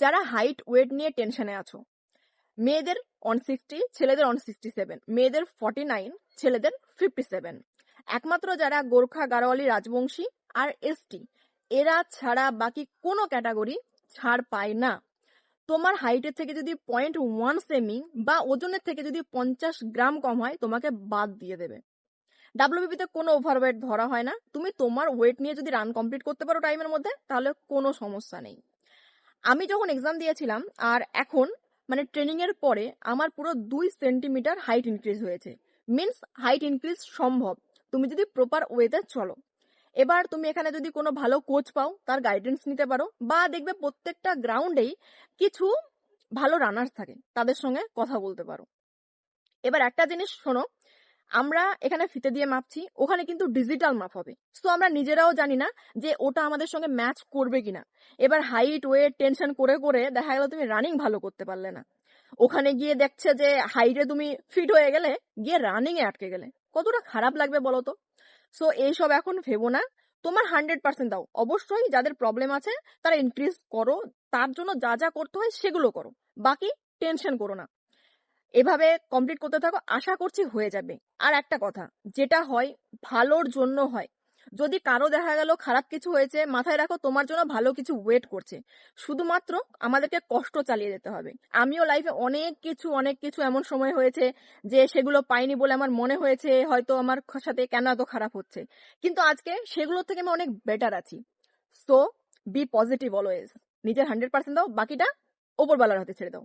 যারা height weight নিয়ে টেনশনে আছো, মেয়েদের 160, ছেলেদের 167, মেয়েদের 49, ছেলেদের 57। একমাত্র যারা গোর্খা, গাড়োয়ালি, রাজবংশী আর এসটি, এরা ছাড়া বাকি কোনো ক্যাটাগরি ছাড় পায় না। তোমার হাইটের থেকে যদি 0.1 সেমি বা ওজনের থেকে যদি 50 গ্রাম কম হয়, তোমাকে বাদ দিয়ে দেবে। ডাব্লিউবিপিতে কোনো ওভারওয়েট ধরা হয় না। তুমি তোমার ওয়েট নিয়ে যদি রান কমপ্লিট করতে পারো টাইমের মধ্যে, তাহলে কোনো সমস্যা নেই। আমি যখন এক্সাম দিয়েছিলাম আর এখন মানে ট্রেনিং এর পরে আমার পুরো 2 সেন্টিমিটার হাইট ইনক্রিজ হয়েছে। মিন্স হাইট ইনক্রিজ সম্ভব, তুমি যদি প্রপার ওয়েতে চলো। এবার তুমি এখানে যদি কোনো ভালো কোচ পাও, তার গাইডেন্স নিতে পারো, বা দেখবে প্রত্যেকটা গ্রাউন্ডেই কিছু ভালো রানার্স থাকে, তাদের সঙ্গে কথা বলতে পারো। এবার একটা জিনিস শোনো, আমরা এখানে ফিতে দিয়ে মাপছি, ওখানে কিন্তু ডিজিটাল মাপ হবে। সো আমরা নিজেরাও জানি না যে ওটা আমাদের সঙ্গে ম্যাচ করবে কিনা। এবার হাইট ওয়েট টেনশন করে করে দেখা গেল তুমি রানিং ভালো করতে পারলে না, ওখানে গিয়ে দেখছে যে হাইটে তুমি ফিট হয়ে গেলে, গিয়ে রানিং এ আটকে গেলে, কতটা খারাপ লাগবে বলো তো। সো এইসব এখন ভেবো না, তোমার 100% দাও। অবশ্যই যাদের প্রবলেম আছে তারা ইনক্রিজ করো, তার জন্য যা যা করতে হয় সেগুলো করো, বাকি টেনশন করো না। এভাবে কমপ্লিট করতে থাকো, আশা করছি হয়ে যাবে। আর একটা কথা, যেটা হয় ভালোর জন্য হয়। যদি কারো দেখা গেল খারাপ কিছু হয়েছে, মাথায় রাখো তোমার জন্য ভালো কিছু ওয়েট করছে। শুধুমাত্র আমাদেরকে কষ্ট চালিয়ে যেতে হবে। আমিও লাইফে অনেক কিছু এমন সময় হয়েছে যে সেগুলো পাইনি বলে আমার মনে হয়েছে হয়তো আমার সাথে কেন এত খারাপ হচ্ছে, কিন্তু আজকে সেগুলো থেকে আমি অনেক বেটার আছি। সো বি পজিটিভ অলওয়েজ, নিজের 100% দাও, বাকিটা ওপরওয়ালার হাতে ছেড়ে দাও।